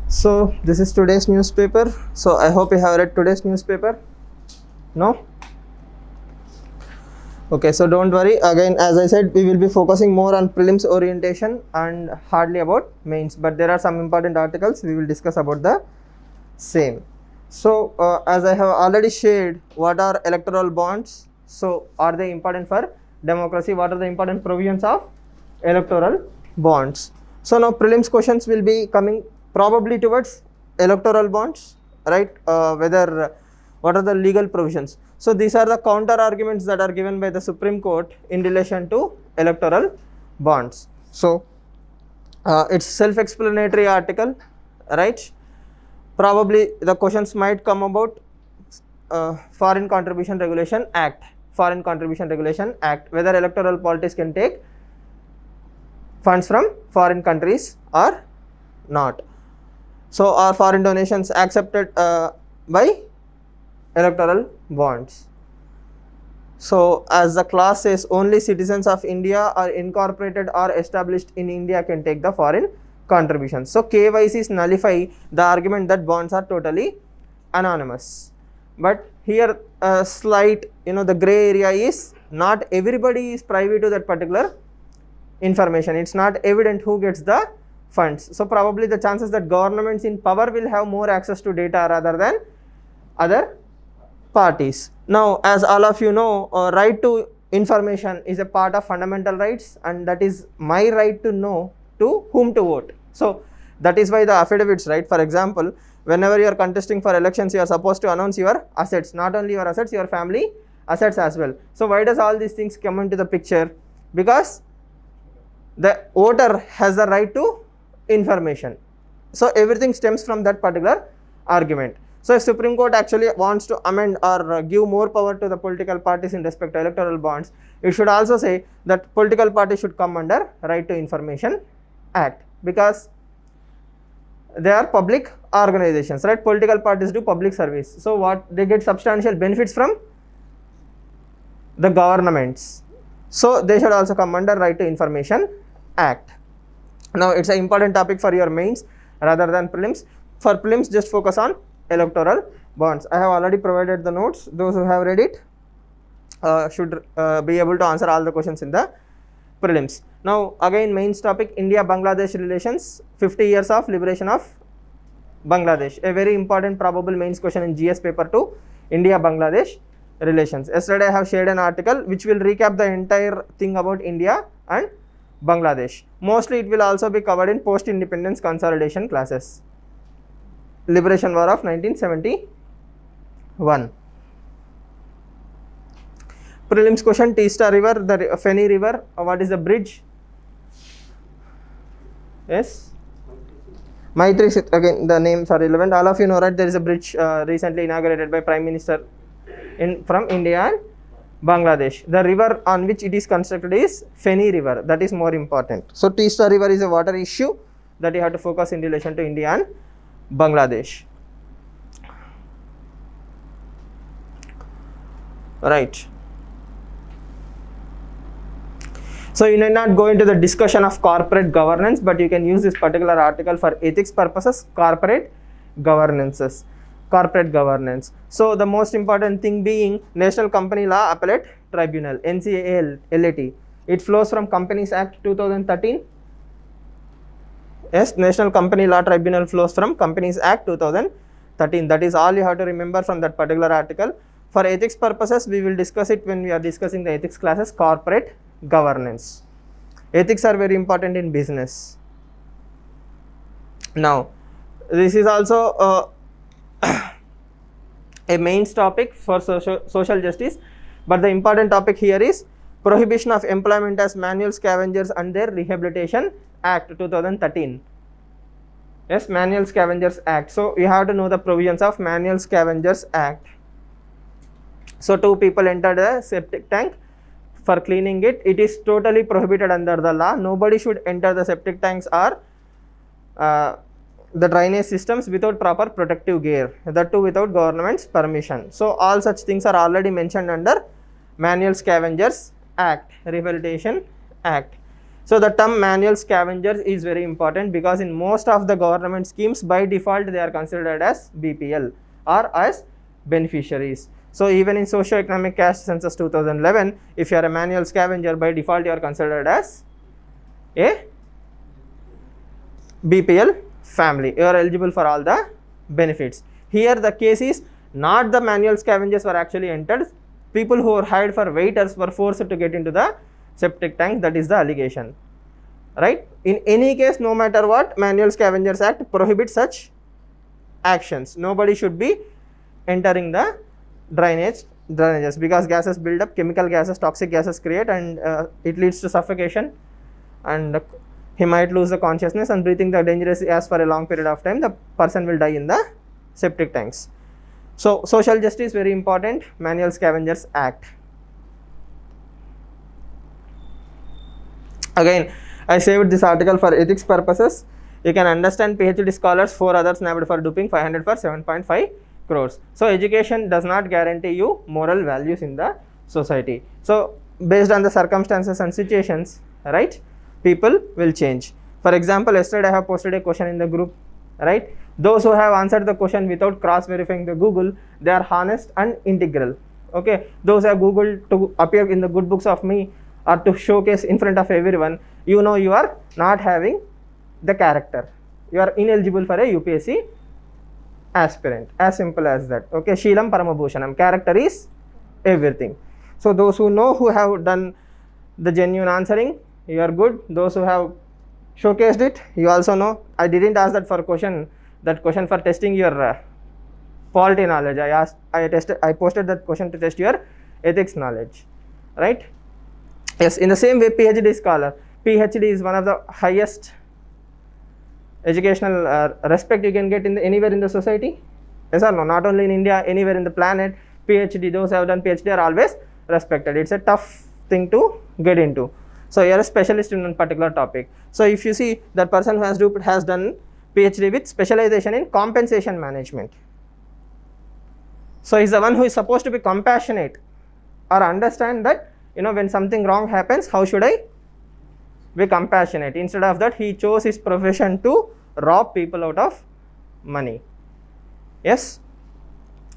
So this is today's newspaper. So I hope you have read today's newspaper. No? Okay, so don't worry. Again, as I said, we will be focusing more on prelims orientation and hardly about mains. But there are some important articles we will discuss about the same. So as I have already shared, what are electoral bonds? So are they important for democracy? What are the important provisions of electoral bonds? So now prelims questions will be coming probably towards electoral bonds, right? What are the legal provisions? So these are the counter arguments that are given by the Supreme Court in relation to electoral bonds. So it's self-explanatory article, right? Probably the questions might come about Foreign Contribution Regulation Act, whether electoral parties can take funds from foreign countries or not. So are foreign donations accepted by electoral bonds? So as the clause says, only citizens of India are incorporated or established in India can take the foreign contributions. So KYCs nullify the argument that bonds are totally anonymous. But here a slight, the gray area is not everybody is privy to that particular information. It's not evident who gets the funds. So probably the chances that governments in power will have more access to data rather than other parties. Now, as all of you know, right to information is a part of fundamental rights, and that is my right to know to whom to vote. So that is why the affidavits, right? For example, whenever you are contesting for elections, you are supposed to announce your assets, not only your assets, your family assets as well. So why does all these things come into the picture? Because the voter has the right to information. So everything stems from that particular argument. So if Supreme Court actually wants to amend or give more power to the political parties in respect to electoral bonds, it should also say that political parties should come under Right to Information Act, because they are public organizations, right? Political parties do public service. So what they get substantial benefits from the governments. So they should also come under Right to Information Act. Now it's an important topic for your mains rather than prelims. For prelims, just focus on electoral bonds. I have already provided the notes. Those who have read it should be able to answer all the questions in the prelims. Now again, mains topic, India-Bangladesh relations, 50 years of liberation of Bangladesh. A very important probable mains question in GS paper 2, India-Bangladesh relations. Yesterday I have shared an article which will recap the entire thing about India and Bangladesh. Mostly it will also be covered in post-independence consolidation classes. Liberation War of 1971. Prelims question, Teesta River, the Feni River, what is the bridge? Yes? Maitri, again the names are relevant. All of you know, right, there is a bridge recently inaugurated by Prime Minister from India and Bangladesh. The river on which it is constructed is Feni River. That is more important. So Teesta River is a water issue that you have to focus in relation to India and Bangladesh. Right. So you need not go into the discussion of corporate governance, but you can use this particular article for ethics purposes, corporate governance. So the most important thing being National Company Law Appellate Tribunal, NCALAT. It flows from Companies Act 2013. Yes, National Company Law Tribunal flows from Companies Act 2013. That is all you have to remember from that particular article. For ethics purposes, we will discuss it when we are discussing the ethics classes, corporate governance. Ethics are very important in business. Now, this is also a mains topic for social justice, but the important topic here is Prohibition of Employment as Manual Scavengers and their Rehabilitation Act 2013. Yes, Manual Scavengers Act. So you have to know the provisions of Manual Scavengers Act. So two people entered a septic tank for cleaning it. It is totally prohibited under the law. Nobody should enter the septic tanks or the drainage systems without proper protective gear, that too without government's permission. So all such things are already mentioned under Manual Scavengers Act, Rehabilitation Act. So the term manual scavengers is very important because in most of the government schemes by default they are considered as BPL or as beneficiaries. So even in socio-economic caste census 2011, if you are a manual scavenger, by default you are considered as a BPL family. You are eligible for all the benefits. Here the case is not the manual scavengers were actually entered. People who were hired for waiters were forced to get into the septic tank. That is the allegation, right? In any case, no matter what, Manual Scavengers Act prohibits such actions. Nobody should be entering the drainages because gases build up, chemical gases, toxic gases create, and it leads to suffocation, and he might lose the consciousness, and breathing the dangerous gas for a long period of time, the person will die in the septic tanks. So social justice very important. Manual Scavengers Act. Again, I saved this article for ethics purposes. You can understand PhD scholars, 4 others nabbed for duping, 500 for 7.5 crores. So education does not guarantee you moral values in the society. So based on the circumstances and situations, right, people will change. For example, yesterday I have posted a question in the group, right? Those who have answered the question without cross verifying the Google, they are honest and integral. Okay, those who have Googled to appear in the good books of me or to showcase in front of everyone, you know you are not having the character. You are ineligible for a UPSC aspirant. As simple as that. Okay, Sheelam Paramabhushanam. Character is everything. So those who know, who have done the genuine answering, you are good. Those who have showcased it, you also know. I didn't ask that question for testing your polity knowledge. I posted that question to test your ethics knowledge, right? Yes, in the same way, PhD scholar. PhD is one of the highest educational respect you can get anywhere in the society. Yes or no? Not only in India, anywhere in the planet, PhD, those who have done PhD are always respected. It's a tough thing to get into. So you are a specialist in one particular topic. So if you see that person who has done PhD with specialization in compensation management. So he's the one who is supposed to be compassionate or understand that, you know, when something wrong happens, how should I be compassionate? Instead of that, he chose his profession to rob people out of money. Yes,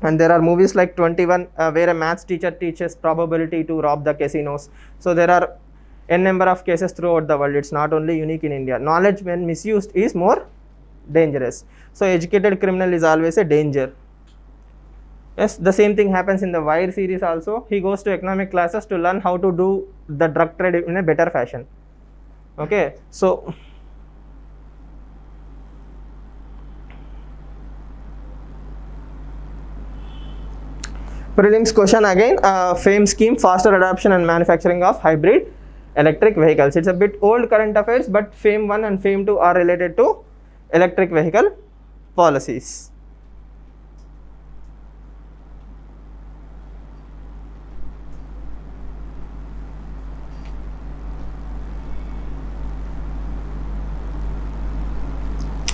and there are movies like 21 where a maths teacher teaches probability to rob the casinos. So there are n number of cases throughout the world. It's not only unique in India. Knowledge when misused is more dangerous. So educated criminal is always a danger. Yes, the same thing happens in the Wire series also. He goes to economic classes to learn how to do the drug trade in a better fashion. Okay, so prelims question again, FAME scheme, faster adoption and manufacturing of hybrid electric vehicles. It's a bit old current affairs, but FAME 1 and FAME 2 are related to electric vehicle policies.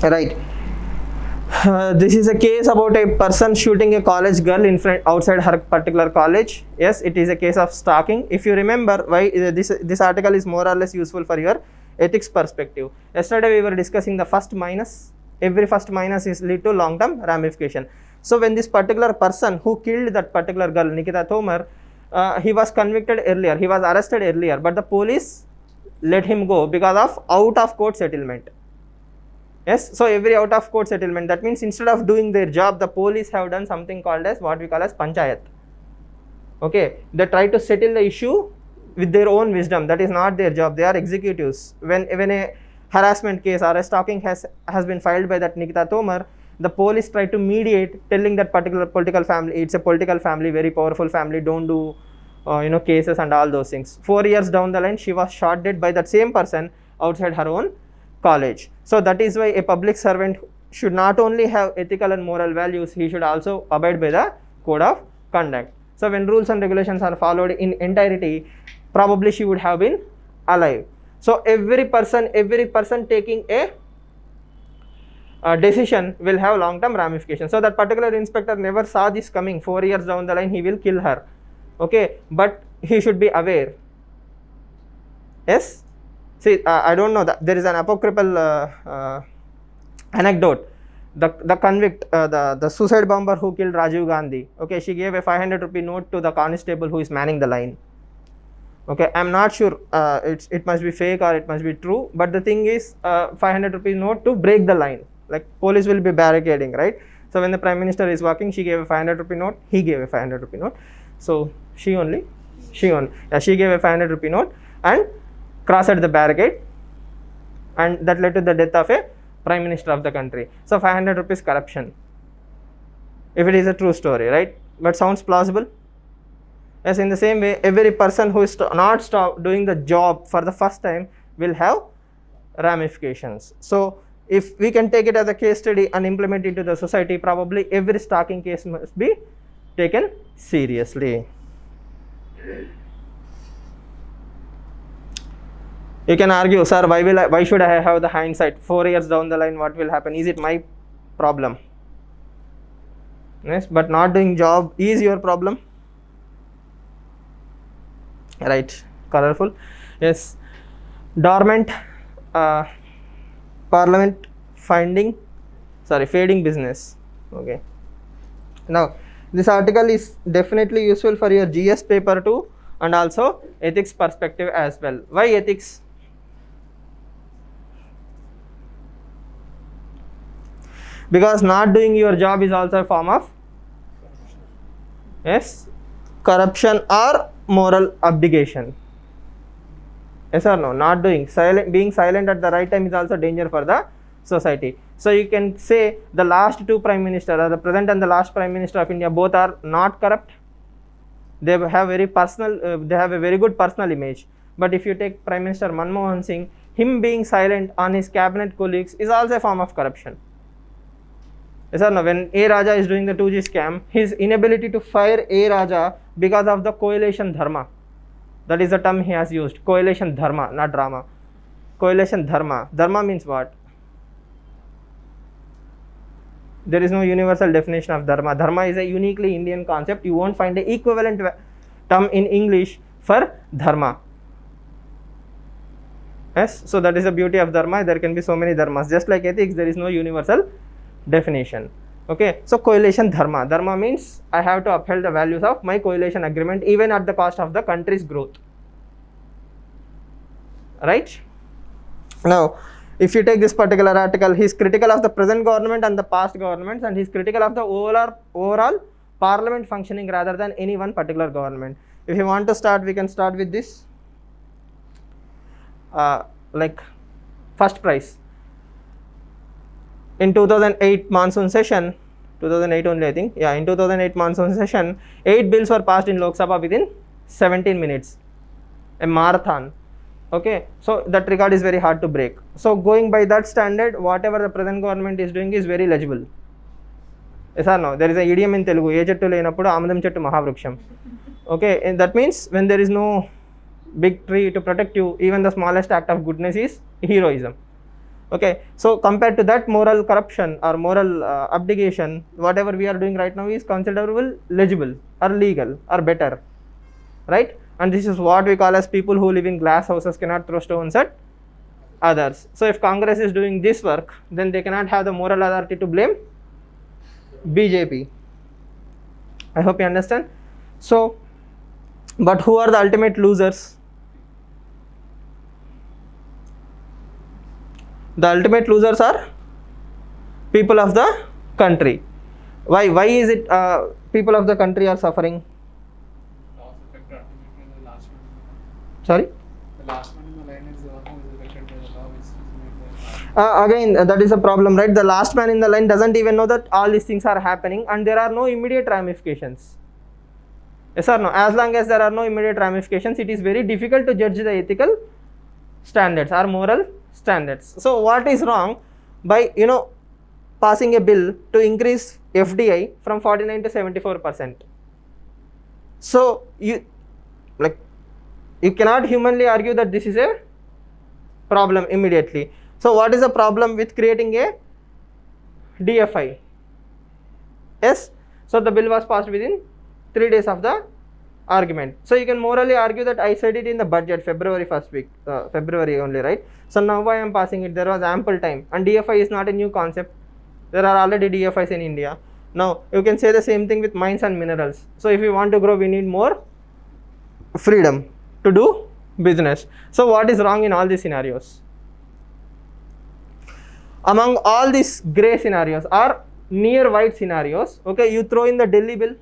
Right. This is a case about a person shooting a college girl in front outside her particular college. Yes, it is a case of stalking. If you remember why this article is more or less useful for your ethics perspective. Yesterday we were discussing the first minus. Every first minus is lead to long term ramification. So when this particular person who killed that particular girl, Nikita Tomar, he was convicted earlier, he was arrested earlier, but the police let him go because of out of court settlement. Yes, so every out of court settlement, that means instead of doing their job, the police have done something called as what we call as panchayat. Okay, they try to settle the issue with their own wisdom. That is not their job. They are executives. When a harassment case or a stalking has been filed by that Nikita Tomar, the police try to mediate, telling that particular political family, it's a political family, very powerful family, don't do cases and all those things. 4 years down the line, she was shot dead by that same person outside her own college. So that is why a public servant should not only have ethical and moral values, he should also abide by the code of conduct. So when rules and regulations are followed in entirety, probably she would have been alive. So every person taking a decision will have long-term ramifications. So that particular inspector never saw this coming. 4 years down the line, he will kill her. Okay, but he should be aware. Yes, See, I don't know that there is an apocryphal anecdote. The convict, the suicide bomber who killed Rajiv Gandhi. Okay, she gave a 500 rupee note to the constable who is manning the line. Okay, I'm not sure it must be fake or it must be true, but the thing is 500 rupees note to break the line. Like police will be barricading, right? So when the prime minister is walking, she gave a 500 rupee note, he gave a 500 rupee note. So she gave a 500 rupee note and crossed the barricade, and that led to the death of a prime minister of the country. So 500 rupees corruption, if it is a true story, right? But sounds plausible. Yes, in the same way, every person who is not stop doing the job for the first time will have ramifications. So if we can take it as a case study and implement it into the society, probably every stalking case must be taken seriously. You can argue, sir, why should I have the hindsight? 4 years down the line, what will happen? Is it my problem? Yes, but not doing job is your problem. Right, colorful. Yes, dormant parliament fading business. Okay, now this article is definitely useful for your GS paper too, and also ethics perspective as well. Why ethics? Because not doing your job is also a form of corruption or moral abdication. Yes or no? Not doing, being silent at the right time is also danger for the society. So you can say the last two prime ministers, or the present and the last prime minister of India, both are not corrupt. They have a very good personal image. But if you take Prime Minister Manmohan Singh, him being silent on his cabinet colleagues is also a form of corruption. Yes or no? When A. Raja is doing the 2G scam, his inability to fire A. Raja because of the coalition dharma. That is the term he has used. Coalition dharma, not drama. Coalition dharma. Dharma means what? There is no universal definition of dharma. Dharma is a uniquely Indian concept. You won't find an equivalent term in English for dharma. Yes, so that is the beauty of dharma. There can be so many dharmas. Just like ethics, there is no universal definition. Okay, so coalition dharma. Dharma means I have to uphold the values of my coalition agreement even at the cost of the country's growth. Right? Now, if you take this particular article, he is critical of the present government and the past governments, and he is critical of the overall parliament functioning rather than any one particular government. If you want to start, we can start with this. Like first prize. In 2008 monsoon session, 2008 only I think, yeah, in 2008 monsoon session, 8 bills were passed in Lok Sabha within 17 minutes, a marathon. Okay, so that record is very hard to break. So going by that standard, whatever the present government is doing is very legible. Yes or no? There is an idiom in Telugu, "Ye chettu lenappudu amadam chettu mahavruksham." Okay, and that means when there is no big tree to protect you, even the smallest act of goodness is heroism. Okay, so compared to that, moral corruption or moral abdication, whatever we are doing right now is considerable, legible or legal or better, right? And this is what we call as people who live in glass houses cannot throw stones at others. So if Congress is doing this work, then they cannot have the moral authority to blame BJP. I hope you understand. So, but who are the ultimate losers? The ultimate losers are people of the country. Why? Why is it people of the country are suffering? Sorry? The last one in the line is the one who is affected by the law which is made by again, that is a problem, right? The last man in the line doesn't even know that all these things are happening and there are no immediate ramifications. Yes or no? As long as there are no immediate ramifications, it is very difficult to judge the ethical standards or moral standards. So what is wrong by passing a bill to increase FDI from 49 to 74%? So you cannot humanly argue that this is a problem immediately. So what is the problem with creating a DFI? Yes, so the bill was passed within 3 days of the argument. So you can morally argue that I said it in the budget February first week, February only, right? So now I am passing it. There was ample time, and DFI is not a new concept. There are already DFIs in India. Now you can say the same thing with mines and minerals. So if we want to grow, we need more freedom to do business. So what is wrong in all these scenarios? Among all these gray scenarios or near white scenarios, okay, you throw in the Delhi bill.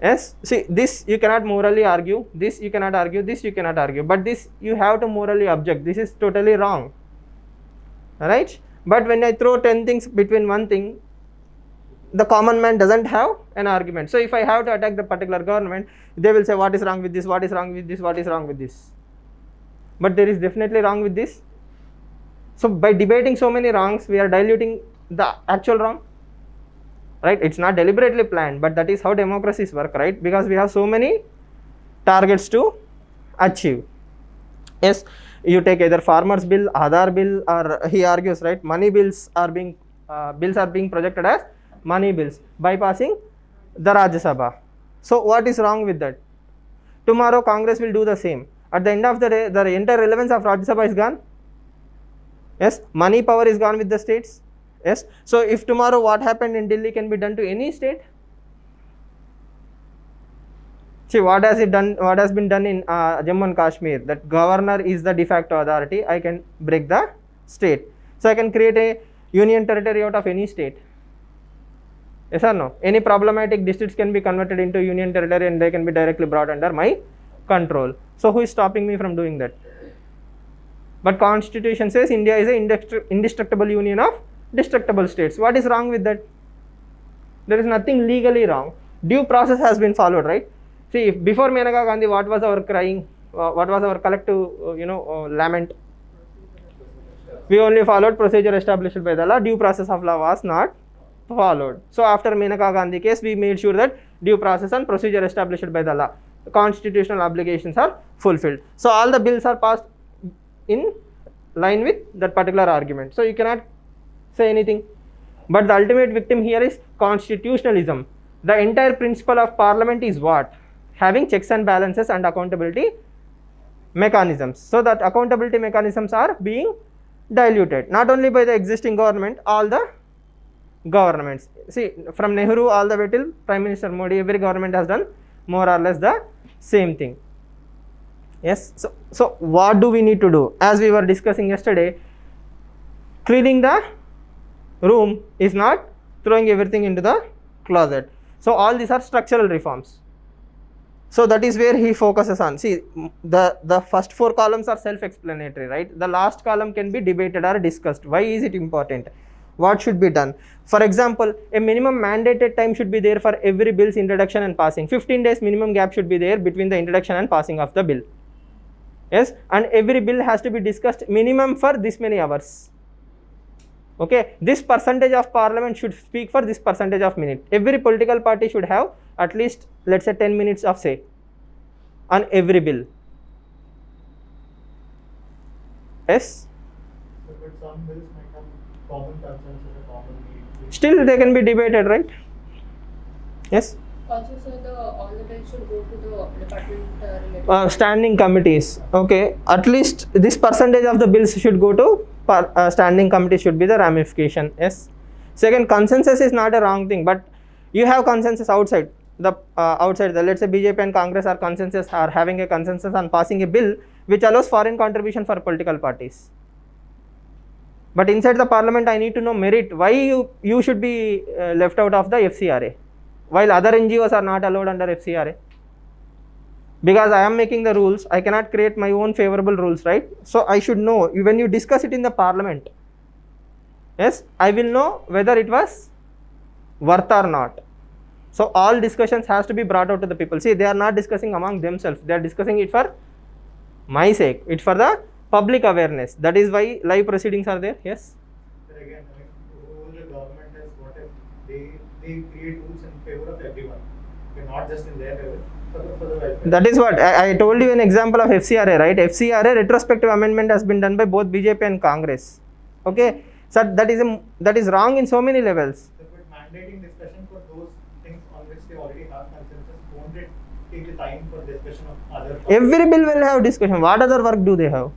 Yes, see, this you cannot morally argue, this you cannot argue, this you cannot argue, but this you have to morally object. This is totally wrong, right? But when I throw 10 things between one thing, the common man doesn't have an argument. So if I have to attack the particular government, they will say what is wrong with this, what is wrong with this, what is wrong with this. But there is definitely wrong with this. So by debating so many wrongs, we are diluting the actual wrong, right? It's not deliberately planned, but that is how democracies work, right? Because we have so many targets to achieve. Yes, you take either farmers bill, Aadhaar bill, or he argues, right, money bills are being projected as money bills, bypassing the Rajya Sabha. So what is wrong with that? Tomorrow Congress will do the same. At the end of the day, the entire relevance of Rajya Sabha is gone. Yes, money power is gone with the states. Yes, so if tomorrow what happened in Delhi can be done to any state, see what has been done in Jammu and Kashmir, that governor is the de facto authority. I can break the state, so I can create a union territory out of any state. Yes or no? Any problematic districts can be converted into union territory and they can be directly brought under my control. So who is stopping me from doing that? But Constitution says India is an indestructible union of destructible states. What is wrong with that? There is nothing legally wrong. Due process has been followed, right? See, if before Maneka Gandhi, what was our crying? What was our collective, lament? We only followed procedure established by the law. Due process of law was not followed. So after Maneka Gandhi case, we made sure that due process and procedure established by the law, constitutional obligations are fulfilled. So all the bills are passed in line with that particular argument. So you cannot say anything. But the ultimate victim here is constitutionalism. The entire principle of parliament is what? Having checks and balances and accountability mechanisms. So that accountability mechanisms are being diluted, not only by the existing government, all the governments. See, from Nehru all the way till Prime Minister Modi, every government has done more or less the same thing. Yes, so what do we need to do? As we were discussing yesterday, cleaning the room is not throwing everything into the closet. So all these are structural reforms. So that is where he focuses on. See, the first 4 columns are self-explanatory, right? The last column can be debated or discussed. Why is it important? What should be done? For example, a minimum mandated time should be there for every bill's introduction and passing. 15 days minimum gap should be there between the introduction and passing of the bill. Yes, and every bill has to be discussed minimum for this many hours. Okay, this percentage of parliament should speak for this percentage of minute. Every political party should have at least, let's say, 10 minutes of say on every bill. Yes. So, but some bills might have common consensus or common need. Still, they can be debated, right? Yes. Also, sir, all the bills should go to the department related. Standing committees. Okay, at least this percentage of the bills should go to standing committee should be the ramification. Yes. Second, consensus is not a wrong thing, but you have consensus outside the let's say BJP and Congress are having a consensus on passing a bill which allows foreign contribution for political parties. But inside the parliament, I need to know merit. Why you should be left out of the FCRA, while other NGOs are not allowed under FCRA? Because I am making the rules, I cannot create my own favorable rules, right? So I should know when you discuss it in the parliament. Yes, I will know whether it was worth or not. So all discussions has to be brought out to the people. See, they are not discussing among themselves. They are discussing it for my sake. It's for the public awareness. That is why live proceedings are there. Yes. But again, the whole government is what if they create rules in favor of everyone, but not just in their favor, for the welfare. That is what I told you an example of FCRA, right? FCRA retrospective amendment has been done by both BJP and Congress. Okay, so that is wrong in so many levels. So, but mandating discussion for those things on which take the time for discussion of other. Every bill will have discussion. What other work do they have?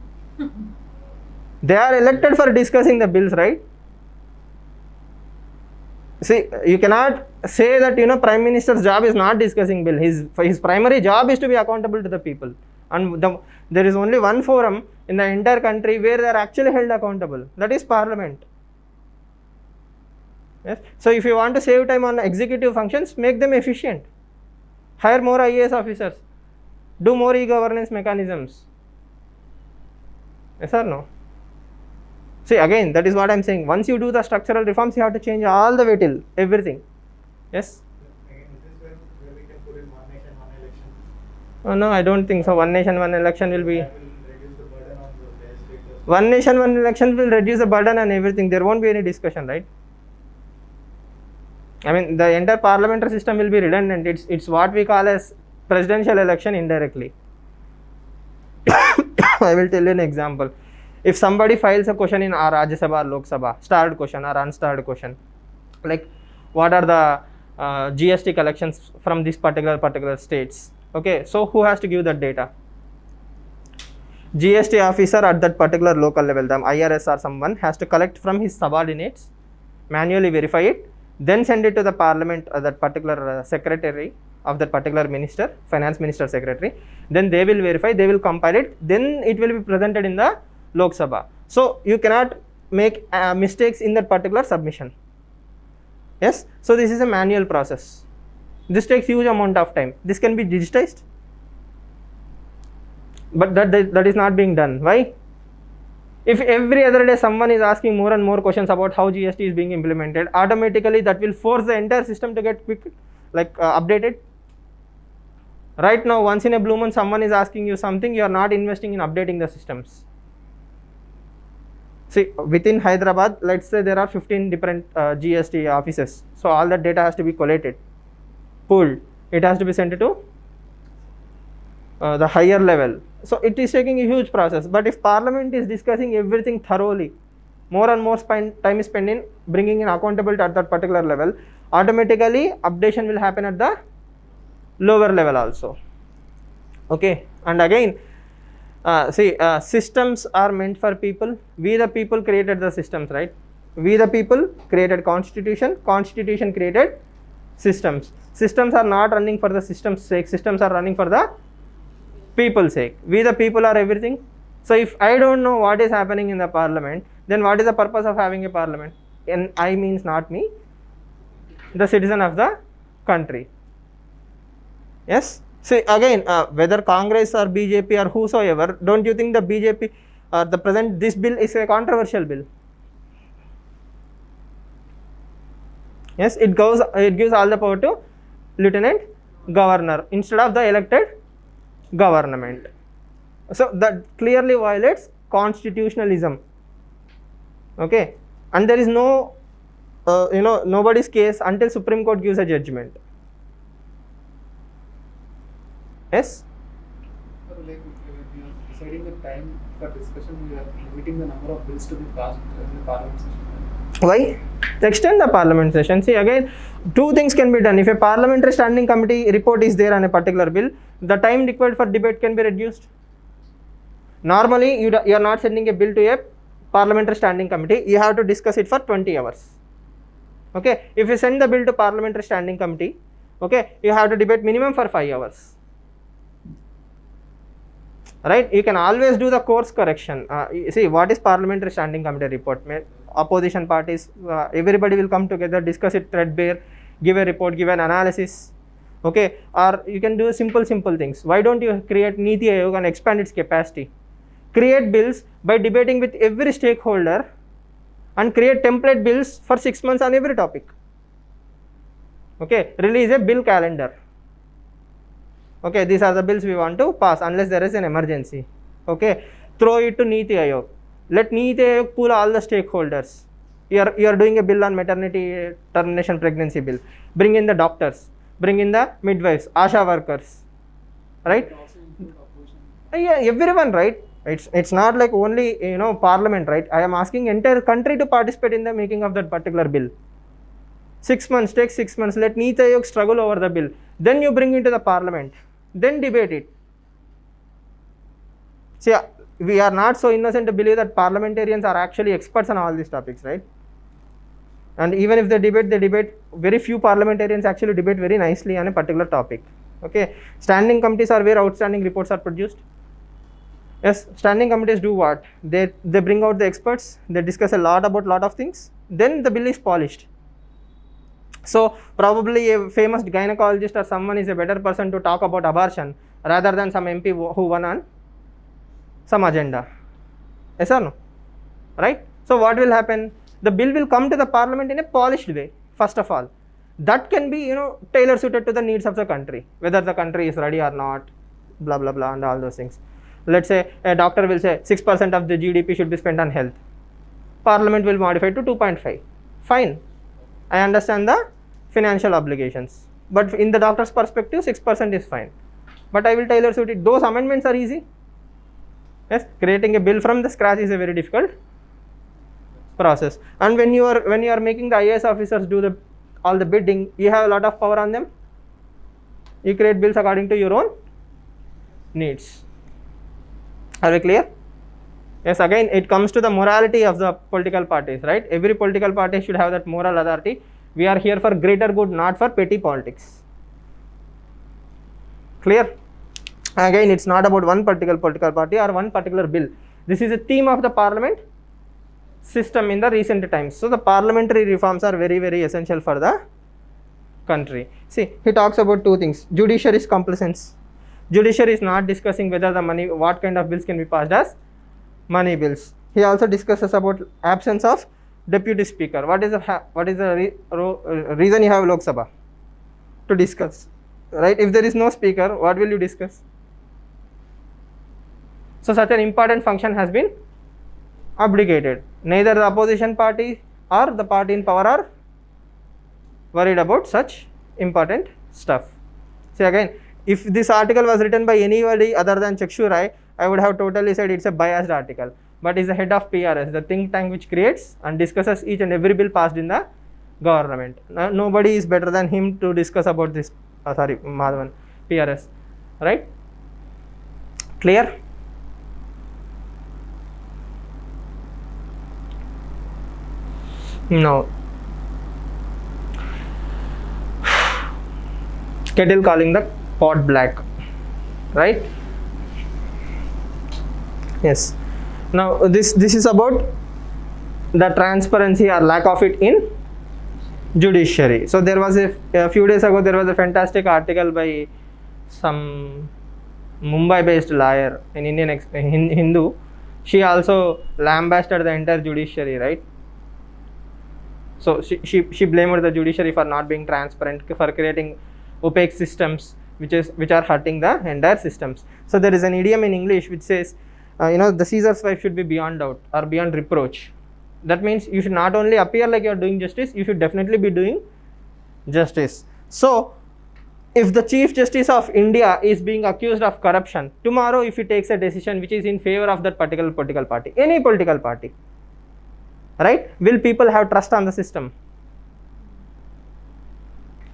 They are elected for discussing the bills, right? See, you cannot say that Prime Minister's job is not discussing bill. His primary job is to be accountable to the people, and there is only one forum in the entire country where they are actually held accountable. That is Parliament. Yes. So if you want to save time on executive functions, make them efficient. Hire more IAS officers. Do more e-governance mechanisms. Yes or no? See, again, that is what I am saying. Once you do the structural reforms, you have to change all the way till everything. Yes? Again, is this where we can put in one nation, one election? Oh, no, I don't think so. One nation, one election will be... That will reduce the burden on the legislators. One nation, one election will reduce the burden and everything. There won't be any discussion, right? I mean, the entire parliamentary system will be redundant. It's what we call as presidential election indirectly. I will tell you an example. If somebody files a question in our Rajya Sabha or Lok Sabha, starred question or unstarred question, like what are the GST collections from this particular states? Okay, so who has to give that data? GST officer at that particular local level, the IRS or someone has to collect from his subordinates, manually verify it, then send it to the parliament, that particular secretary of that particular minister, finance minister secretary. Then they will verify, they will compile it, then it will be presented in the Lok Sabha. So you cannot make mistakes in that particular submission. Yes, so this is a manual process. This takes huge amount of time. This can be digitized, but that is not being done. Why? If every other day someone is asking more and more questions about how GST is being implemented, automatically that will force the entire system to get quick, updated. Right now, once in a blue moon, someone is asking you something, you are not investing in updating the systems. See, within Hyderabad, let's say there are 15 different GST offices. So all that data has to be collated, pooled. It has to be sent to the higher level. So it is taking a huge process. But if Parliament is discussing everything thoroughly, more and more time is spent in bringing in accountability at that particular level, automatically updation will happen at the lower level also. Okay, and again, systems are meant for people. We the people created the systems, right? We the people created constitution created systems. Systems are not running for the system's sake, systems are running for the people's sake. We the people are everything. So if I don't know what is happening in the parliament, then what is the purpose of having a parliament? And I means not me, the citizen of the country. Yes. See, again, whether Congress or BJP or whosoever, don't you think the BJP or this bill is a controversial bill? Yes, it gives all the power to Lieutenant Governor instead of the elected government. So that clearly violates constitutionalism. Okay, and there is no nobody's case until Supreme Court gives a judgment. Yes. So like we are deciding the time for discussion, we are limiting the number of bills to be passed in the parliament session. Why? Extend the parliament session. See, again, two things can be done. If a parliamentary standing committee report is there on a particular bill, the time required for debate can be reduced. Normally, you are not sending a bill to a parliamentary standing committee. You have to discuss it for 20 hours. Okay. If you send the bill to parliamentary standing committee, okay, you have to debate minimum for 5 hours. Right? You can always do the course correction. See, what is parliamentary standing committee report? Opposition parties, everybody will come together, discuss it threadbare, give a report, give an analysis. Okay, or you can do simple things. Why don't you create Niti Aayog and expand its capacity? Create bills by debating with every stakeholder and create template bills for 6 months on every topic. Okay, release a bill calendar. Okay, these are the bills we want to pass unless there is an emergency. Okay, throw it to Niti Aayog. Let Niti Aayog pool all the stakeholders. You are doing a bill on maternity termination pregnancy bill. Bring in the doctors, bring in the midwives, ASHA workers, right? It also include opposition. Yeah, everyone, right? It's not like only parliament, right? I am asking entire country to participate in the making of that particular bill. 6 months, take 6 months. Let Niti Aayog struggle over the bill. Then you bring into the parliament. then debate it. See, we are not so innocent to believe that parliamentarians are actually experts on all these topics, right? And even if they debate, very few parliamentarians actually debate very nicely on a particular topic. Okay, standing committees are where outstanding reports are produced. Yes, standing committees do what? They bring out the experts, they discuss a lot about lot of things, then the bill is polished. So probably a famous gynecologist or someone is a better person to talk about abortion rather than some MP who won on some agenda. Yes or no? Right? So what will happen? The bill will come to the parliament in a polished way, first of all. That can be, tailor suited to the needs of the country, whether the country is ready or not, blah blah blah and all those things. Let's say a doctor will say 6% of the GDP should be spent on health. Parliament will modify to 2.5. Fine. I understand the financial obligations. But in the doctor's perspective, 6% is fine. But I will tailor suit it. Those amendments are easy. Yes, creating a bill from the scratch is a very difficult process. And when you are making the IAS officers do all the bidding, you have a lot of power on them. You create bills according to your own needs. Are we clear? Yes, again it comes to the morality of the political parties, right? Every political party should have that moral authority. We are here for greater good, not for petty politics. Clear? Again, it's not about one particular political party or one particular bill. This is a theme of the parliament system in the recent times. So the parliamentary reforms are very, very essential for the country. See, he talks about two things. Judiciary's complacence. Judiciary is not discussing whether what kind of bills can be passed as money bills. He also discusses about absence of deputy speaker. What is the reason you have Lok Sabha? To discuss, right? If there is no speaker, what will you discuss? So such an important function has been abdicated. Neither the opposition party or the party in power are worried about such important stuff. See, again, if this article was written by anybody other than Chakshu Rai, I would have totally said it's a biased article. But he's the head of PRS, the think tank which creates and discusses each and every bill passed in the government. Nobody is better than him to discuss about this. Madhavan, PRS, right? Clear? No. Kettle calling the pot black, right? Yes. Now this is about the transparency or lack of it in judiciary. So there was a few days ago there was a fantastic article by some Mumbai based lawyer in Hindu. She also lambasted the entire judiciary, right? So she blamed the judiciary for not being transparent, for creating opaque systems which are hurting the entire systems. So there is an idiom in English which says, the Caesar's wife should be beyond doubt or beyond reproach. That means you should not only appear like you are doing justice, you should definitely be doing justice. So if the Chief Justice of India is being accused of corruption, tomorrow if he takes a decision which is in favor of that particular political party, any political party, right, will people have trust on the system?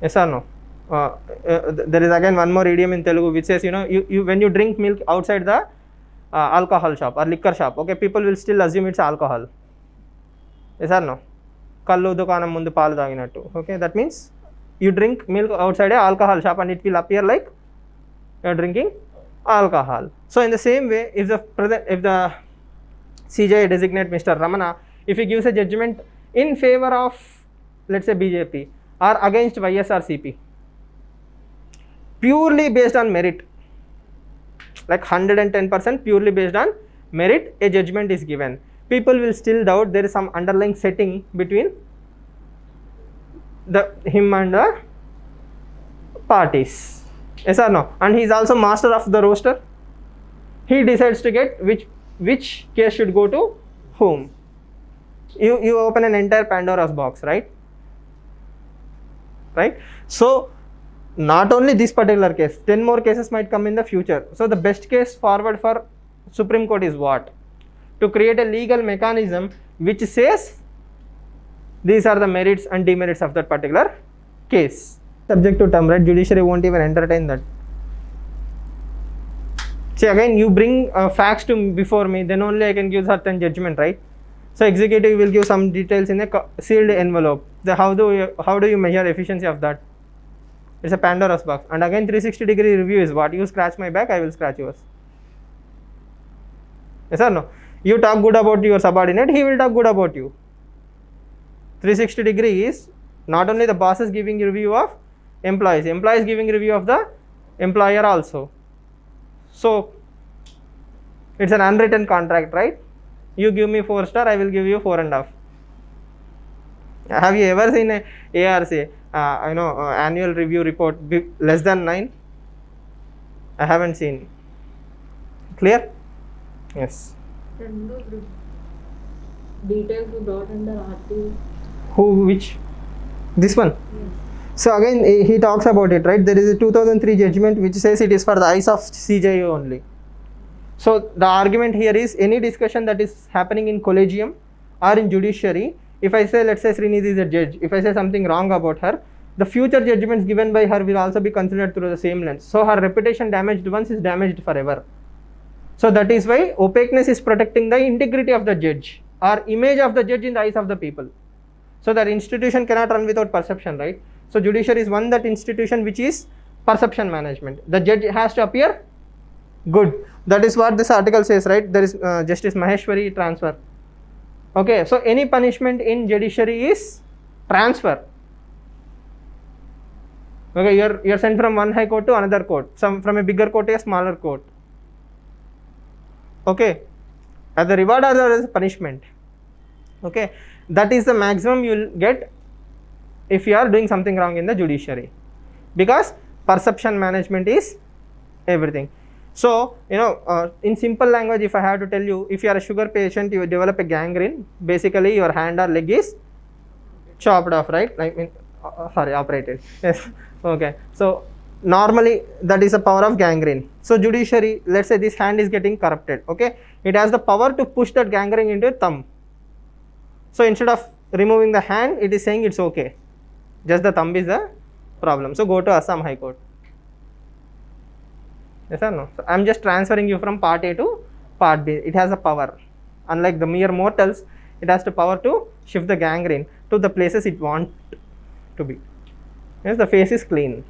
Yes or no? There is again one more idiom in Telugu which says, when you drink milk outside the alcohol shop or liquor shop, okay, people will still assume it's alcohol. Yes or no? Kallu dukanam mundu paalu taginattu. Okay, that means you drink milk outside a alcohol shop and it will appear like you are drinking alcohol. So in the same way, if the CJI designate Mr. Ramana, if he gives a judgment in favor of, let's say, BJP or against YSRCP, purely based on merit, like 110% purely based on merit, a judgment is given, people will still doubt there is some underlying setting between him and the parties. Yes or no? And he is also master of the roster. He decides to get which case should go to whom. You open an entire Pandora's box, right? So not only this particular case, 10 more cases might come in the future. So the best case forward for Supreme Court is what? To create a legal mechanism which says these are the merits and demerits of that particular case. Subject to term, right? Judiciary won't even entertain that. See, again, you bring facts to before me, then only I can give certain judgment, right? So executive will give some details in a sealed envelope. How do you measure efficiency of that? It's a Pandora's box. And again, 360-degree review is what? You scratch my back, I will scratch yours. Yes or no? You talk good about your subordinate, he will talk good about you. 360-degree is not only the boss is giving review of employees giving review of the employer also. So it's an unwritten contract, right? You give me 4-star, I will give you 4.5. Have you ever seen a ARC annual review report less than 9? I haven't seen. Clear? Yes. And those details you brought under RT. Which? This one. Yes. So again, he talks about it, right? There is a 2003 judgment which says it is for the eyes of CJI only. So the argument here is any discussion that is happening in collegium or in judiciary, if I say, let's say Srinidhi is a judge, if I say something wrong about her, the future judgments given by her will also be considered through the same lens. So her reputation damaged once is damaged forever. So that is why opaqueness is protecting the integrity of the judge or image of the judge in the eyes of the people. So that institution cannot run without perception, right? So judiciary is one that institution which is perception management. The judge has to appear good. That is what this article says, right? There is Justice Maheshwari transfer. Okay, so any punishment in judiciary is transfer. Okay, you're sent from one high court to another court, from a bigger court to a smaller court. Okay, as a reward or as a punishment. Okay, that is the maximum you will get if you are doing something wrong in the judiciary, because perception management is everything. So in simple language, if I have to tell you, if you are a sugar patient, you develop a gangrene, basically your hand or leg is chopped off, right? I mean, operated. Yes. Okay, so normally that is the power of gangrene. So judiciary, let's say this hand is getting corrupted, okay, it has the power to push that gangrene into a thumb. So instead of removing the hand, it is saying it's okay, just the thumb is the problem. So go to Assam High Court. Yes or no? So I am just transferring you from part A to part B. It has a power. Unlike the mere mortals, it has the power to shift the gangrene to the places it wants to be. Yes, the face is clean.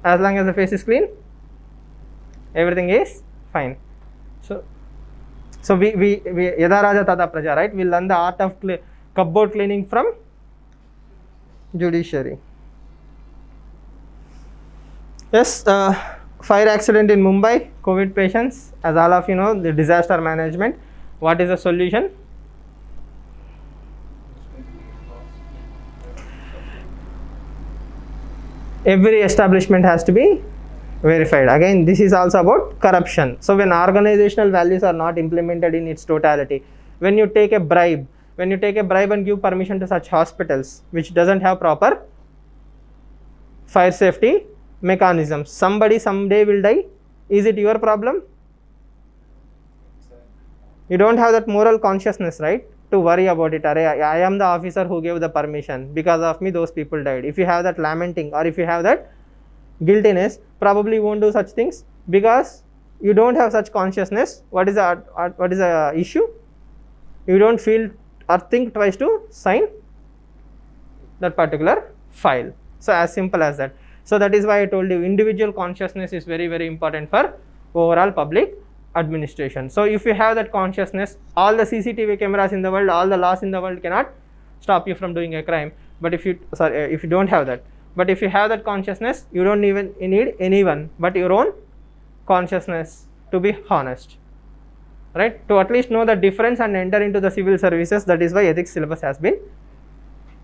As long as the face is clean, everything is fine. So we Yada Raja Tada Praja, right? We learn the art of cupboard cleaning from judiciary. Yes, fire accident in Mumbai, COVID patients. As all of you know, the disaster management. What is the solution? Every establishment has to be verified. Again, this is also about corruption. So when organizational values are not implemented in its totality, when you take a bribe and give permission to such hospitals which doesn't have proper fire safety mechanisms, somebody someday will die. Is it your problem? You don't have that moral consciousness, right, to worry about it. I am the officer who gave the permission, because of me those people died. If you have that lamenting, or if you have that guiltiness, probably you won't do such things, because you don't have such consciousness. What is the issue? You don't feel or think twice to sign that particular file. So as simple as that. So that is why I told you individual consciousness is very, very important for overall public administration. So if you have that consciousness, all the CCTV cameras in the world, all the laws in the world cannot stop you from doing a crime. But if you don't have that, but if you have that consciousness, you don't even need anyone but your own consciousness to be honest, right? To at least know the difference and enter into the civil services. That is why ethics syllabus has been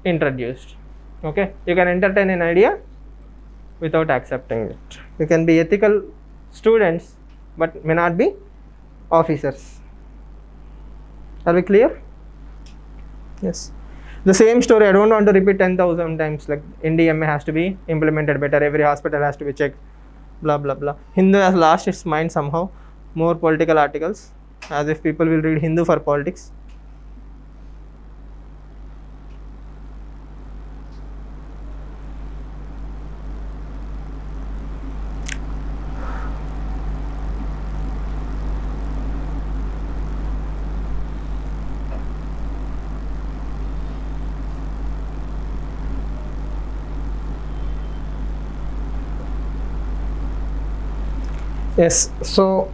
introduced. Okay, you can entertain an idea without accepting it. You can be ethical students but may not be officers. Are we clear? Yes. The same story, I don't want to repeat 10,000 times, like NDMA has to be implemented better, every hospital has to be checked, blah blah blah. Hindu has lost its mind somehow. More political articles, as if people will read Hindu for politics. Yes, so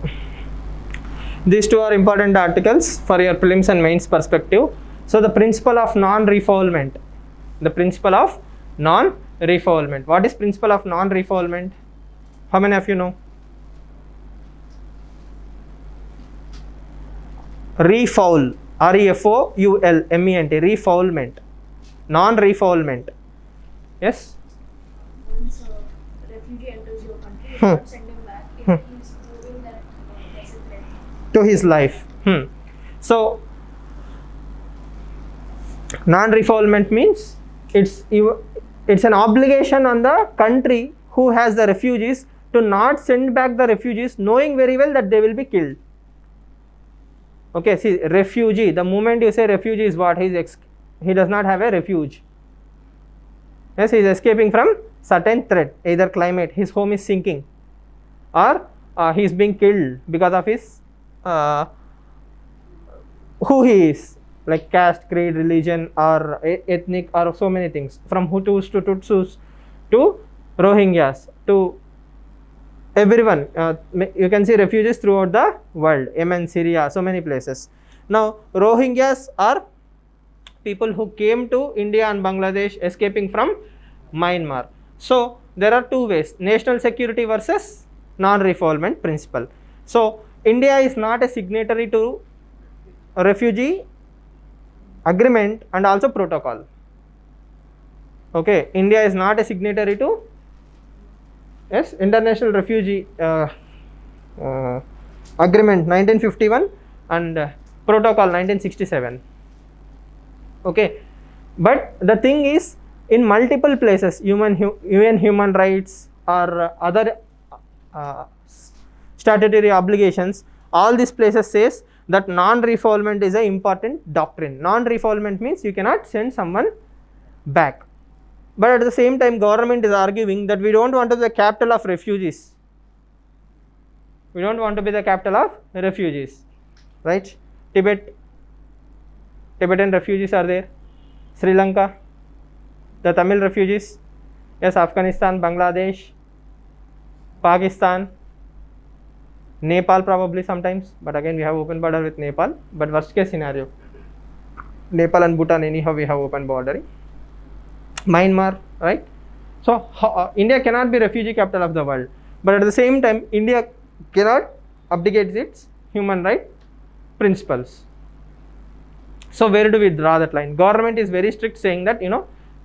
these two are important articles for your prelims and mains perspective. So the principle of non-refoulement. The principle of non-refoulement. What is principle of non-refoulement? How many of you know? Refoul. REFOULMENT. Refoulement. Non-refoulement. Yes? Once a refugee enters your country, you Hmm. cannot send him back if he is proving that present threat. To his life. So non-refoulement means it's an obligation on the country who has the refugees to not send back the refugees, knowing very well that they will be killed. Okay, see, refugee, the moment you say refugee is what? He does not have a refuge. Yes, he is escaping from certain threat, either climate, his home is sinking, or he is being killed because of his who he is, like caste, creed, religion, or ethnic, or so many things, from Hutus to Tutsis to Rohingyas to everyone. You can see refugees throughout the world, Yemen, Syria, so many places. Now Rohingyas are people who came to India and Bangladesh escaping from Myanmar. So there are two ways: national security versus non-refoulement principle. So India is not a signatory to a refugee agreement and also protocol. Okay, India is not a signatory to International Refugee Agreement 1951 and Protocol 1967. Okay, but the thing is, in multiple places, UN human rights or other statutory obligations, all these places says that non-refoulement is an important doctrine. Non-refoulement means you cannot send someone back. But at the same time, government is arguing that we don't want to be the capital of refugees. We don't want to be the capital of refugees, right? Tibetan refugees are there. Sri Lanka, the Tamil refugees. Yes, Afghanistan, Bangladesh, Pakistan, Nepal probably sometimes. But again, we have open border with Nepal. But worst case scenario, Nepal and Bhutan anyhow we have open border. Myanmar, right? So India cannot be refugee capital of the world, but at the same time India cannot abdicate its human right principles. So where do we draw that line? Government is very strict, saying that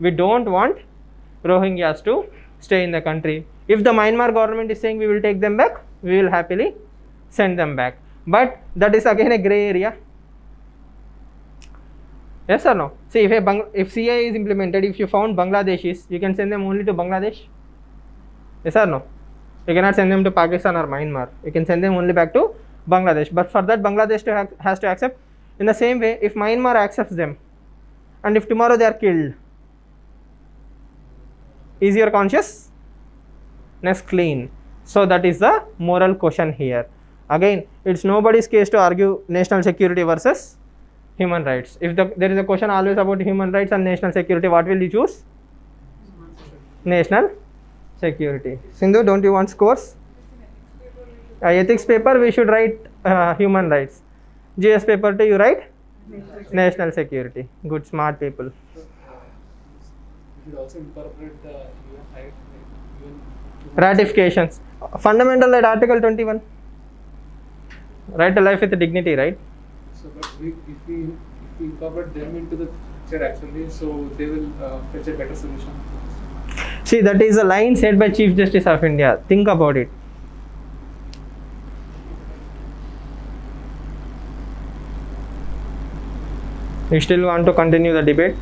we don't want Rohingyas to stay in the country. If the Myanmar government is saying we will take them back, we will happily send them back, but that is again a grey area. Yes or no? See, if CA is implemented, if you found Bangladeshis, you can send them only to Bangladesh. Yes or no? You cannot send them to Pakistan or Myanmar. You can send them only back to Bangladesh. But for that, Bangladesh has to accept. In the same way, if Myanmar accepts them, and if tomorrow they are killed, is your consciousness clean? So that is the moral question here. Again, it's nobody's case to argue national security versus human rights. If there is a question always about human rights and national security, what will you choose? National security. Sindhu, don't you want scores? Ethics paper we should write human rights. GS paper too, you write national security. Good, smart people. We should also incorporate the UN right, UN Ratifications. Fundamental right, Article 21. Right to life with dignity, right? So, but if we incorporate them into the picture actually, so they will fetch a better solution. See, that is a line said by Chief Justice of India. Think about it. You still want to continue the debate?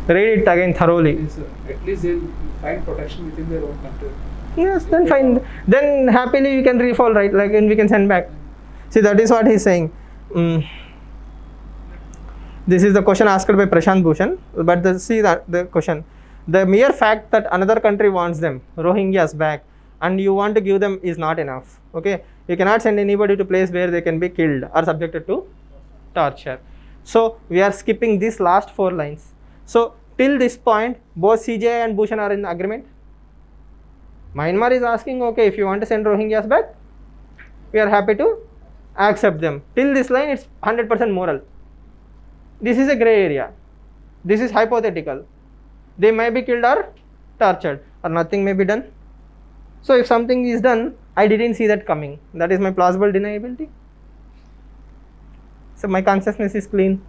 Read it again thoroughly. Yes, sir. At least they'll find protection within their own country. Yes, then fine. Then happily you can refall, right? Like, and we can send back. See, that is what he's saying. This is the question asked by Prashant Bhushan. But the question. The mere fact that another country wants them, Rohingyas, back, and you want to give them is not enough. Okay, you cannot send anybody to place where they can be killed or subjected to torture. So we are skipping these last 4 lines. So till this point, both CJI and Bhushan are in agreement. Myanmar is asking, okay, if you want to send Rohingyas back, we are happy to accept them. Till this line, it's 100% moral. This is a gray area. This is hypothetical. They may be killed or tortured, or nothing may be done. So if something is done, I didn't see that coming. That is my plausible deniability. So my consciousness is clean.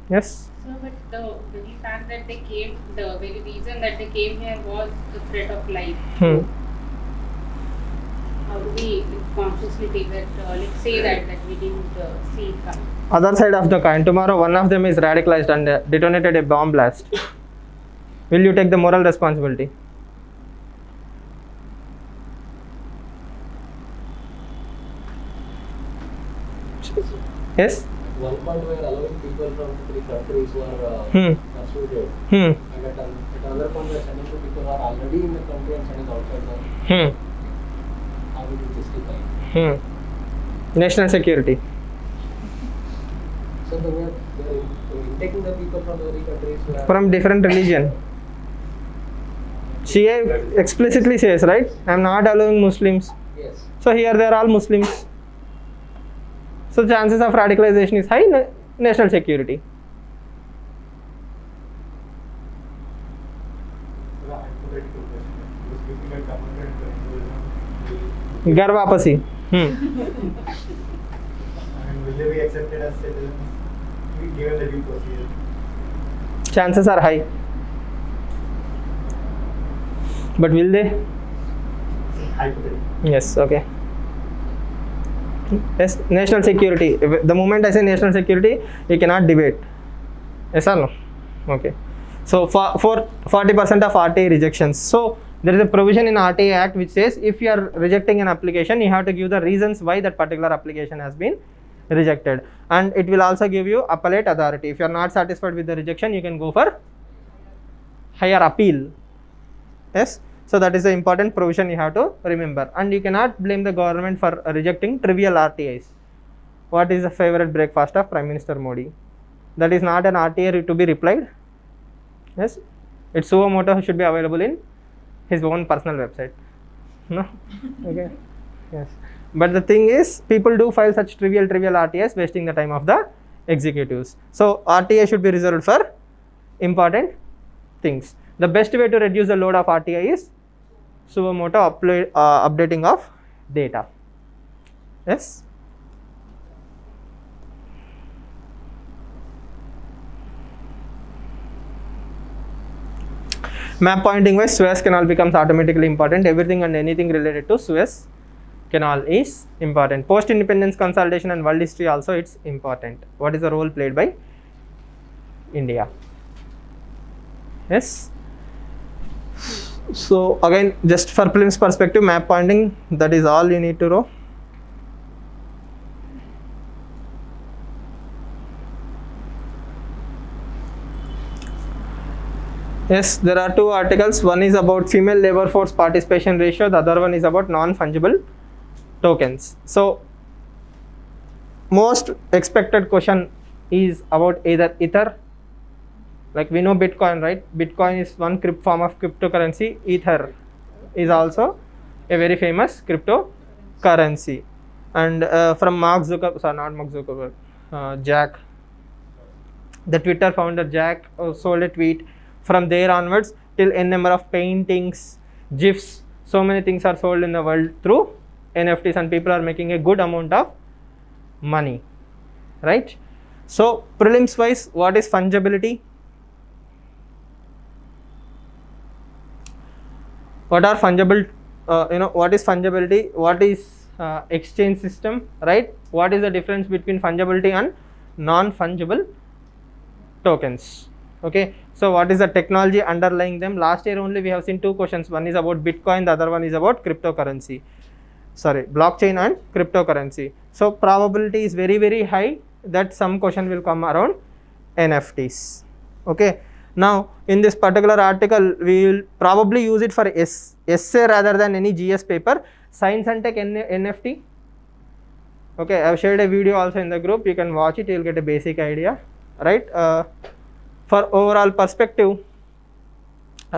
Yes? So, but the very fact that they came, the very reason that they came here was the threat of life. How do we consciously take that, say that we didn't see it coming? Other side of the coin, tomorrow one of them is radicalized and detonated a bomb blast. Will you take the moral responsibility? Yes? One point we are allowing people from 3 countries who are persuaded, and at another point we are sending to people who are already in the country and sending outside them. How will you justify? National security. So we are taking the people from the 3 countries who are From different religion. Shia explicitly says, right? I am not allowing Muslims. yes. So here they are all Muslims. So chances of radicalization is high. National security. It's a hypothetical question. Because people get converted into Hinduism. Gar wapasi. I mean, will they be accepted as citizens given the due procedure? Chances are high. But will they? Hypothetical. Yes, okay. Yes, national security. The moment I say national security, you cannot debate. Yes or no? Okay. So for 40% of RTA rejections. So there is a provision in RTA Act which says if you are rejecting an application, you have to give the reasons why that particular application has been rejected, and it will also give you appellate authority. If you are not satisfied with the rejection, you can go for higher appeal. Yes, so that is the important provision you have to remember, and you cannot blame the government for rejecting trivial RTIs. What is the favorite breakfast of Prime Minister Modi? That is not an RTA to be replied. Yes, its suo motu should be available in his own personal website. No, okay, yes. But the thing is, people do file such trivial RTIs, wasting the time of the executives. So RTA should be reserved for important things. The best way to reduce the load of RTI is suo motu updating of data. Yes. Map pointing wise, Suez Canal becomes automatically important. Everything and anything related to Suez Canal is important. Post-independence consolidation and world history also it's important. What is the role played by India? Yes. So again, just for prelims perspective, map pointing, that is all you need to know. Yes, there are 2 articles. One is about female labor force participation ratio. The other one is about non-fungible tokens. So most expected question is about either Ether. Like we know Bitcoin, right? Bitcoin is one form of cryptocurrency. Ether is also a very famous cryptocurrency. And from Jack, the Twitter founder Jack sold a tweet. From there onwards till n number of paintings, GIFs, so many things are sold in the world through NFTs, and people are making a good amount of money, right? So prelims wise, what is fungibility? What are fungible, what is fungibility? What is exchange system, right? What is the difference between fungibility and non-fungible tokens? Okay, so what is the technology underlying them? Last year only we have seen 2 questions. One is about Bitcoin, the other one is about blockchain and cryptocurrency. So probability is very, very high that some question will come around NFTs. Okay, now in this particular article we will probably use it for essay rather than any GS paper. Science and Tech NFT. Okay, I have shared a video also in the group. You can watch it, you will get a basic idea, right? For overall perspective,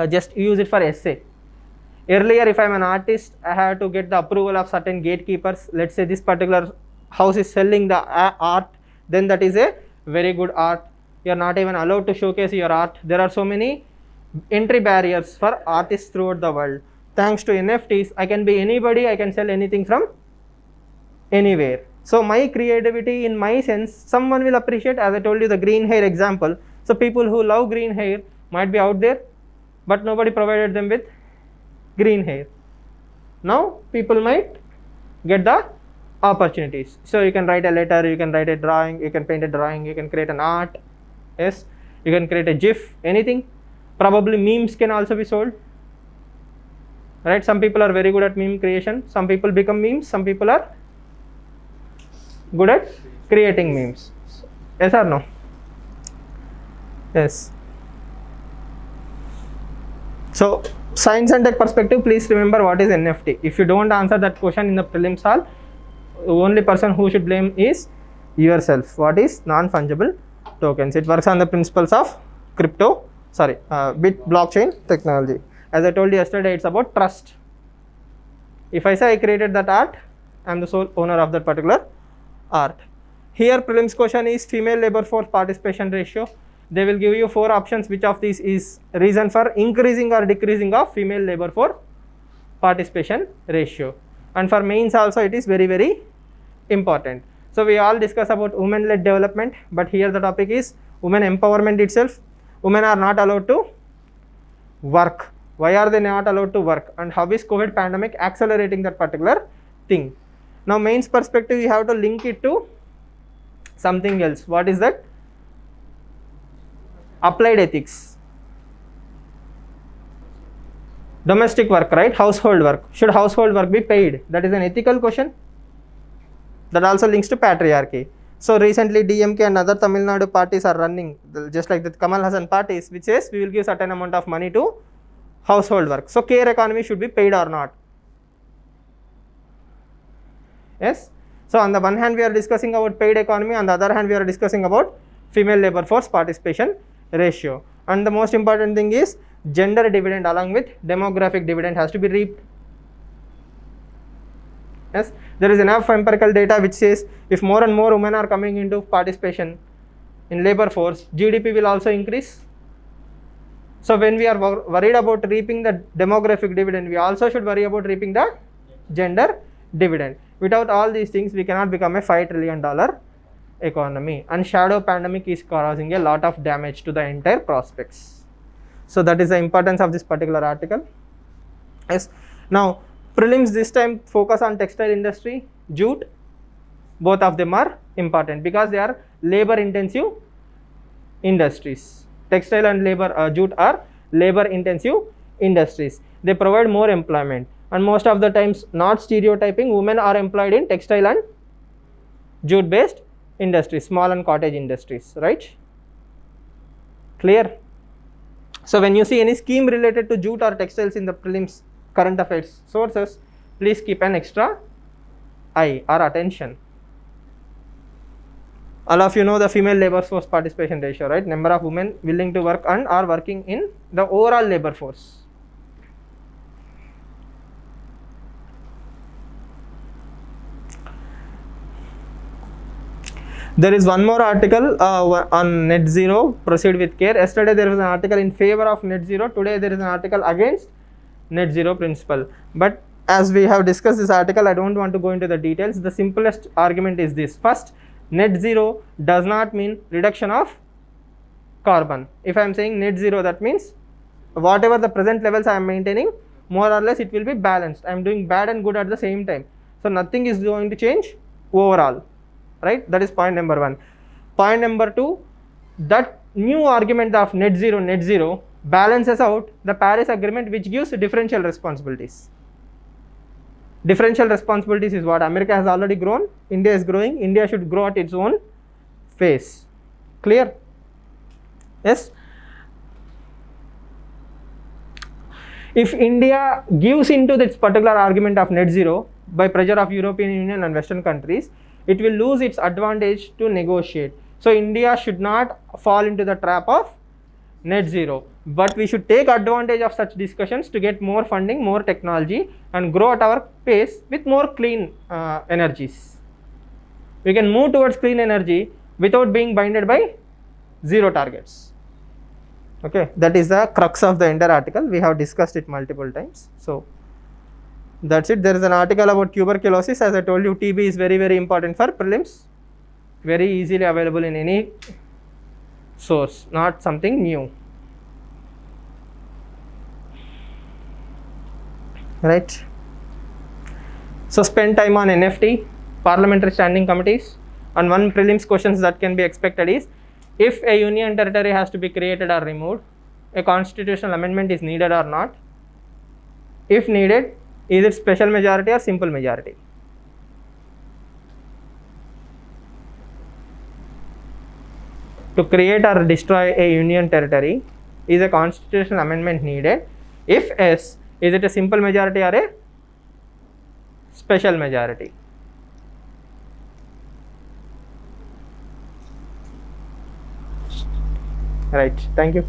just use it for essay. Earlier, if I'm an artist, I have to get the approval of certain gatekeepers. Let's say this particular house is selling the art, then that is a very good art. You are not even allowed to showcase your art. There are so many entry barriers for artists throughout the world. Thanks to NFTs, I can be anybody, I can sell anything from anywhere. So my creativity, in my sense, someone will appreciate. As I told you, the green hair example. So people who love green hair might be out there, but nobody provided them with green hair. Now people might get the opportunities. So you can write a letter, you can write a drawing, you can paint a drawing, you can create an art. Yes, you can create a GIF, anything. Probably memes can also be sold. Right? Some people are very good at meme creation. Some people become memes. Some people are good at creating memes. Yes or no? Yes. So science and tech perspective, please remember what is NFT. If you don't answer that question in the prelims hall, the only person who should blame is yourself. What is non-fungible tokens? It works on the principles of bit blockchain technology. As I told you yesterday, it's about trust. If I say I created that art, I am the sole owner of that particular art. Here prelims question is female labor force participation ratio. They will give you 4 options. Which of these is reason for increasing or decreasing of female labor force participation ratio? And for mains also it is very, very important. So we all discuss about women-led development, but here the topic is women empowerment itself. Women are not allowed to work. Why are they not allowed to work? And how is COVID pandemic accelerating that particular thing? Now mains perspective, you have to link it to something else. What is that? Applied ethics. Domestic work, right? Household work. Should household work be paid? That is an ethical question. That also links to patriarchy. So recently DMK and other Tamil Nadu parties are running, just like the Kamal Hassan parties, which says we will give certain amount of money to household work. So care economy should be paid or not? Yes. So on the one hand we are discussing about paid economy, on the other hand we are discussing about female labor force participation ratio. And the most important thing is gender dividend along with demographic dividend has to be reaped. Yes, there is enough empirical data which says if more and more women are coming into participation in labor force, GDP will also increase. So when we are worried about reaping the demographic dividend, we also should worry about reaping the gender dividend. Without all these things, we cannot become a $5 trillion economy, and shadow pandemic is causing a lot of damage to the entire prospects. So that is the importance of this particular article. Yes. Now prelims this time focus on textile industry, jute. Both of them are important because they are labor intensive industries. Textile and jute are labor intensive industries. They provide more employment, and most of the times, not stereotyping, women are employed in textile and jute based industries, small and cottage industries, right? Clear? So when you see any scheme related to jute or textiles in the prelims current affairs sources, please keep an extra eye or attention. All of you know the female labor force participation ratio, right? Number of women willing to work and are working in the overall labor force. There is one more article on net zero, proceed with care. Yesterday there was an article in favor of net zero. Today there is an article against net zero principle. But as we have discussed this article, I don't want to go into the details. The simplest argument is this. First, net zero does not mean reduction of carbon. If I am saying net zero, that means whatever the present levels I am maintaining, more or less it will be balanced. I am doing bad and good at the same time. So nothing is going to change overall. Right? That is point number 1. Point number 2, that new argument of net zero balances out the Paris Agreement, which gives differential responsibilities. Differential responsibilities is what America has already grown, India is growing, India should grow at its own pace. Clear? Yes? If India gives into this particular argument of net zero by pressure of European Union and Western countries, it will lose its advantage to negotiate. So India should not fall into the trap of net zero. but we should take advantage of such discussions to get more funding, more technology, and grow at our pace with more clean energies. We can move towards clean energy without being binded by zero targets. Okay, that is the crux of the entire article. We have discussed it multiple times. So that's it. There is an article about tuberculosis. As I told you, TB is very, very important for prelims. Very easily available in any source, not something new. Right. So spend time on NFT, parliamentary standing committees, and one prelims questions that can be expected is, if a union territory has to be created or removed, a constitutional amendment is needed or not. If needed, is it special majority or simple majority? To create or destroy a union territory, is a constitutional amendment needed? If yes, is it a simple majority or a special majority? Right, thank you.